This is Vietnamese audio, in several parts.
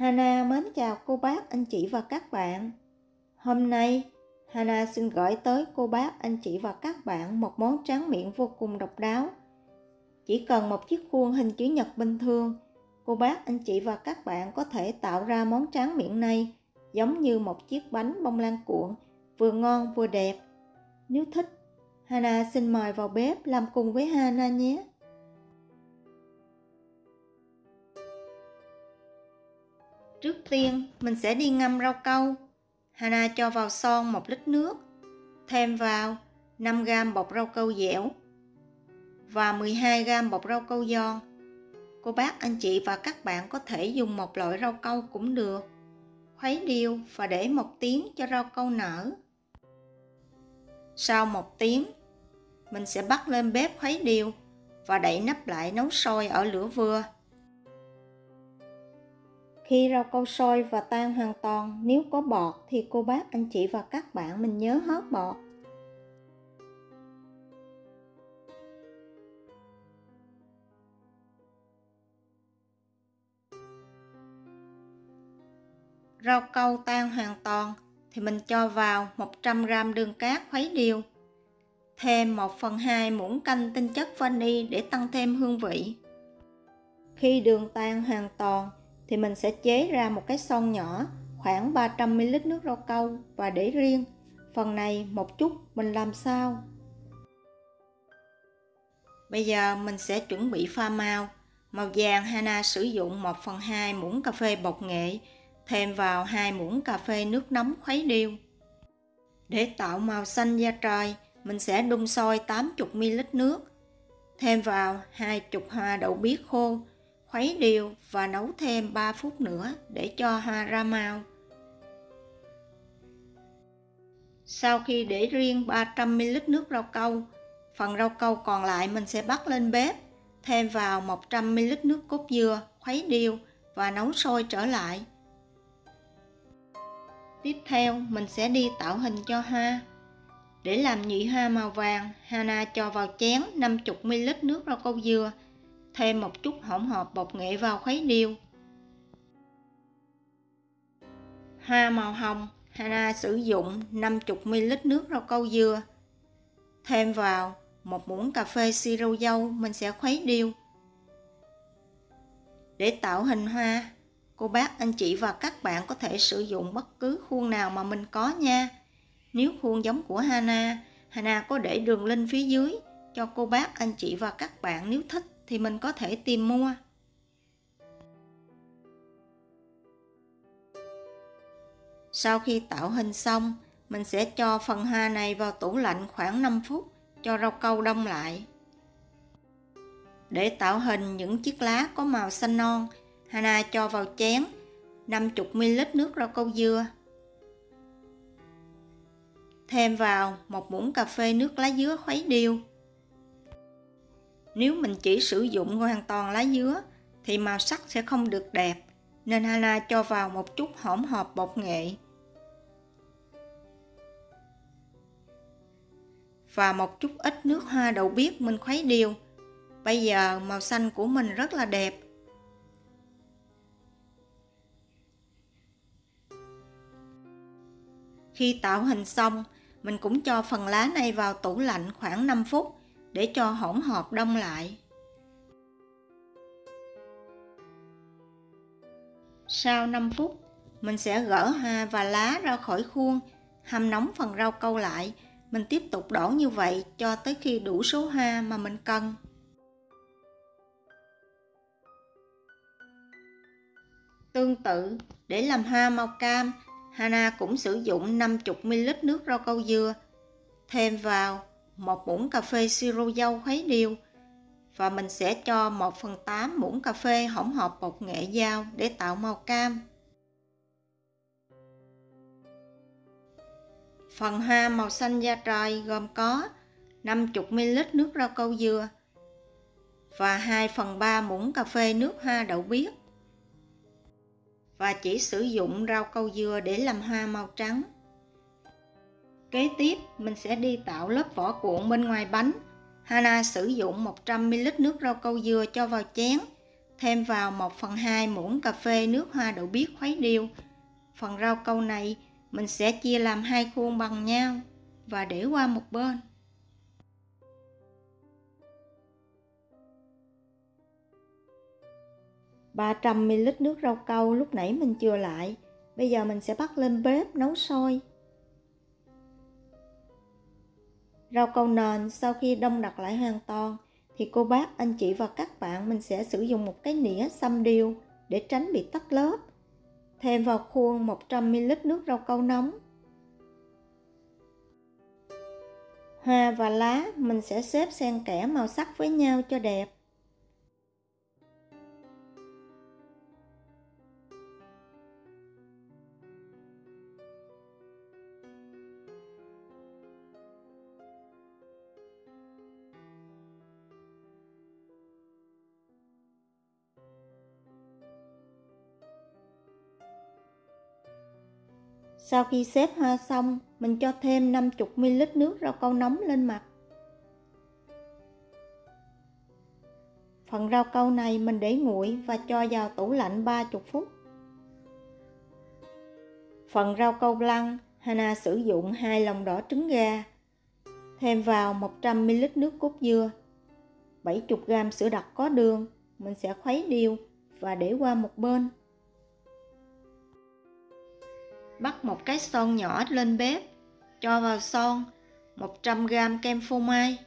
Hana mến chào cô bác, anh chị và các bạn. Hôm nay, Hana xin gửi tới cô bác, anh chị và các bạn một món tráng miệng vô cùng độc đáo. Chỉ cần một chiếc khuôn hình chữ nhật bình thường, cô bác, anh chị và các bạn có thể tạo ra món tráng miệng này giống như một chiếc bánh bông lan cuộn, vừa ngon vừa đẹp. Nếu thích, Hana xin mời vào bếp làm cùng với Hana nhé. Trước tiên, mình sẽ đi ngâm rau câu. Hana cho vào son 1 lít nước, thêm vào 5g bột rau câu dẻo và 12g bột rau câu giòn. Cô bác, anh chị và các bạn có thể dùng một loại rau câu cũng được. Khuấy đều và để 1 tiếng cho rau câu nở. Sau 1 tiếng, mình sẽ bắt lên bếp khuấy đều và đậy nắp lại nấu sôi ở lửa vừa. Khi rau câu sôi và tan hoàn toàn, nếu có bọt thì cô bác, anh chị và các bạn mình nhớ hớt bọt. Rau câu tan hoàn toàn thì mình cho vào 100g đường cát khuấy đều. Thêm 1/2 muỗng canh tinh chất vani để tăng thêm hương vị. Khi đường tan hoàn toàn thì mình sẽ chế ra một cái son nhỏ khoảng 300ml nước rau câu và để riêng. Phần này một chút mình làm sau. Bây giờ mình sẽ chuẩn bị pha màu. Màu vàng Hana sử dụng 1/2 muỗng cà phê bột nghệ, thêm vào 2 muỗng cà phê nước nóng khuấy đều. Để tạo màu xanh da trời, mình sẽ đun sôi 80ml nước, thêm vào 20 hoa đậu biếc khô, khuấy đều và nấu thêm 3 phút nữa để cho hoa ra màu. Sau khi để riêng 300ml nước rau câu, phần rau câu còn lại mình sẽ bắt lên bếp, thêm vào 100ml nước cốt dừa, khuấy đều và nấu sôi trở lại. Tiếp theo, mình sẽ đi tạo hình cho hoa. Để làm nhụy hoa màu vàng, Hana cho vào chén 50ml nước rau câu dừa, thêm một chút hỗn hợp bột nghệ vào khuấy đều. Hoa màu hồng, Hana sử dụng 50ml nước rau câu dừa, thêm vào 1 muỗng cà phê siro dâu, mình sẽ khuấy đều. Để tạo hình hoa, cô bác, anh chị và các bạn có thể sử dụng bất cứ khuôn nào mà mình có nha. Nếu khuôn giống của Hana có để đường link phía dưới cho cô bác, anh chị và các bạn nếu thích thì mình có thể tìm mua. Sau khi tạo hình xong, mình sẽ cho phần hoa này vào tủ lạnh khoảng 5 phút cho rau câu đông lại. Để tạo hình những chiếc lá có màu xanh non, Hana cho vào chén 50ml nước rau câu dừa, thêm vào 1 muỗng cà phê nước lá dứa khuấy đều. Nếu mình chỉ sử dụng hoàn toàn lá dứa thì màu sắc sẽ không được đẹp, nên Hana cho vào một chút hỗn hợp bột nghệ và một chút ít nước hoa đậu biếc, mình khuấy đều. Bây giờ màu xanh của mình rất là đẹp. Khi tạo hình xong, mình cũng cho phần lá này vào tủ lạnh khoảng 5 phút để cho hỗn hợp đông lại. Sau 5 phút, mình sẽ gỡ hoa và lá ra khỏi khuôn, hâm nóng phần rau câu lại. Mình tiếp tục đổ như vậy cho tới khi đủ số hoa mà mình cần. Tương tự, để làm hoa màu cam, Hana cũng sử dụng 50ml nước rau câu dừa, thêm vào 1 muỗng cà phê siro dâu khuấy đều và mình sẽ cho 1/8 muỗng cà phê hỗn hợp bột nghệ dao để tạo màu cam. Phần hoa màu xanh da trời gồm có 50ml nước rau câu dừa và 2/3 muỗng cà phê nước hoa đậu biếc, và chỉ sử dụng rau câu dừa để làm hoa màu trắng. Kế tiếp, mình sẽ đi tạo lớp vỏ cuộn bên ngoài bánh. Hana sử dụng 100ml nước rau câu dừa cho vào chén, thêm vào 1/2 muỗng cà phê nước hoa đậu biếc khuấy đều. Phần rau câu này mình sẽ chia làm 2 khuôn bằng nhau và để qua một bên. "300 ml nước rau câu lúc nãy mình chừa lại, bây giờ mình sẽ bắt lên bếp nấu sôi. Rau câu nền sau khi đông đặc lại hoàn toàn thì cô bác, anh chị và các bạn mình sẽ sử dụng một cái nĩa xăm đều để tránh bị tách lớp. Thêm vào khuôn 100 ml nước rau câu nóng. Hoa và lá mình sẽ xếp xen kẽ màu sắc với nhau cho đẹp. Sau khi xếp hoa xong, mình cho thêm 50 ml nước rau câu nóng lên mặt. Phần rau câu này mình để nguội và cho vào tủ lạnh 30 phút. Phần rau câu lăng, Hana sử dụng 2 lòng đỏ trứng gà. Thêm vào 100 ml nước cốt dừa, 70g sữa đặc có đường. Mình sẽ khuấy đều và để qua một bên. Bắt một cái son nhỏ lên bếp, cho vào son 100g kem phô mai,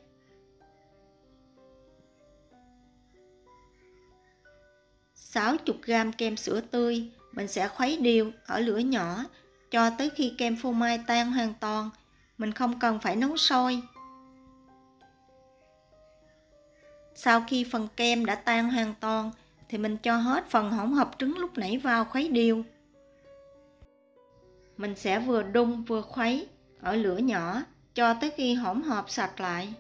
60g kem sữa tươi. Mình sẽ khuấy đều ở lửa nhỏ cho tới khi kem phô mai tan hoàn toàn. Mình không cần phải nấu sôi. Sau khi phần kem đã tan hoàn toàn thì mình cho hết phần hỗn hợp trứng lúc nãy vào khuấy đều. Mình sẽ vừa đun vừa khuấy ở lửa nhỏ cho tới khi hỗn hợp sạch lại.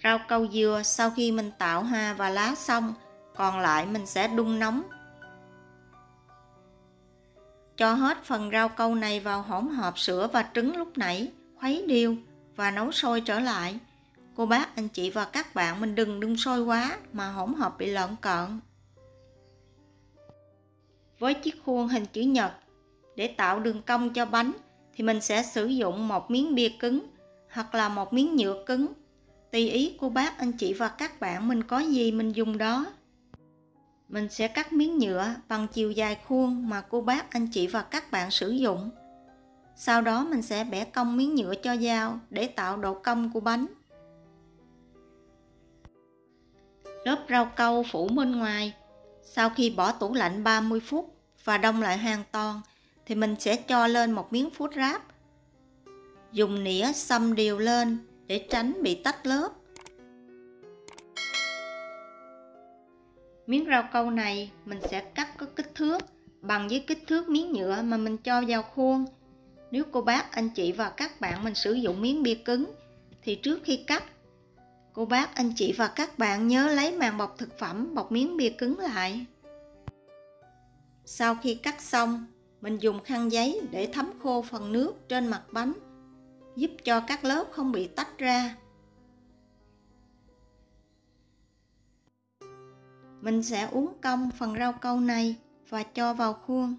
Rau câu dừa sau khi mình tạo hoa và lá xong, còn lại mình sẽ đun nóng. Cho hết phần rau câu này vào hỗn hợp sữa và trứng lúc nãy, khuấy đều và nấu sôi trở lại. Cô bác, anh chị và các bạn mình đừng đun sôi quá mà hỗn hợp bị lợn cợn. Với chiếc khuôn hình chữ nhật, để tạo đường cong cho bánh thì mình sẽ sử dụng một miếng bia cứng hoặc là một miếng nhựa cứng. Tùy ý cô bác, anh chị và các bạn mình có gì mình dùng đó. Mình sẽ cắt miếng nhựa bằng chiều dài khuôn mà cô bác, anh chị và các bạn sử dụng. Sau đó mình sẽ bẻ cong miếng nhựa cho dao để tạo độ cong của bánh. Lớp rau câu phủ bên ngoài. Sau khi bỏ tủ lạnh 30 phút và đông lại hoàn toàn thì mình sẽ cho lên một miếng food wrap. Dùng nĩa xăm đều lên để tránh bị tách lớp. Miếng rau câu này mình sẽ cắt có kích thước bằng với kích thước miếng nhựa mà mình cho vào khuôn. Nếu cô bác, anh chị và các bạn mình sử dụng miếng bia cứng thì trước khi cắt, cô bác, anh chị và các bạn nhớ lấy màng bọc thực phẩm bọc miếng bia cứng lại. Sau khi cắt xong, mình dùng khăn giấy để thấm khô phần nước trên mặt bánh, giúp cho các lớp không bị tách ra. Mình sẽ uốn cong phần rau câu này và cho vào khuôn.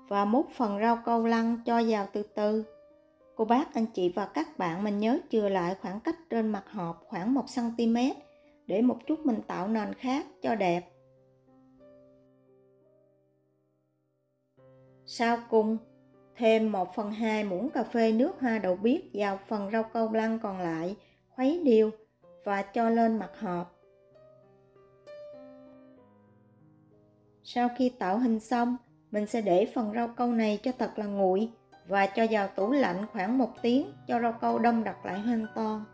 Và múc phần rau câu lăng cho vào từ từ. Cô bác, anh chị và các bạn mình nhớ chừa lại khoảng cách trên mặt hộp khoảng 1 cm để một chút mình tạo nền khác cho đẹp. Sau cùng, thêm 1/2 muỗng cà phê nước hoa đậu biếc vào phần rau câu lăng còn lại, khuấy đều và cho lên mặt hộp. Sau khi tạo hình xong, mình sẽ để phần rau câu này cho thật là nguội và cho vào tủ lạnh khoảng 1 tiếng cho rau câu đông đặc lại hoàn toàn.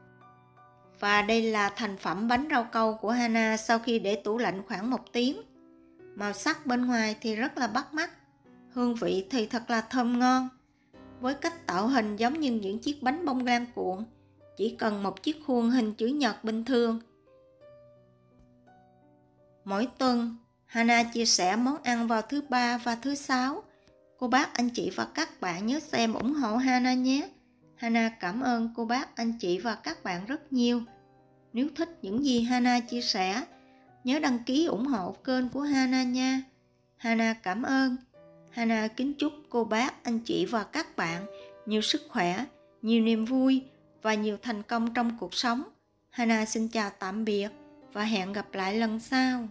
Và đây là thành phẩm bánh rau câu của Hana sau khi để tủ lạnh khoảng 1 tiếng. Màu sắc bên ngoài thì rất là bắt mắt, hương vị thì thật là thơm ngon. Với cách tạo hình giống như những chiếc bánh bông lan cuộn, chỉ cần một chiếc khuôn hình chữ nhật bình thường. Mỗi tuần, Hana chia sẻ món ăn vào thứ Ba và thứ Sáu. Cô bác, anh chị và các bạn nhớ xem ủng hộ Hana nhé. Hana cảm ơn cô bác, anh chị và các bạn rất nhiều. Nếu thích những gì Hana chia sẻ, nhớ đăng ký ủng hộ kênh của Hana nha. Hana cảm ơn. Hana kính chúc cô bác, anh chị và các bạn nhiều sức khỏe, nhiều niềm vui và nhiều thành công trong cuộc sống. Hana xin chào tạm biệt và hẹn gặp lại lần sau.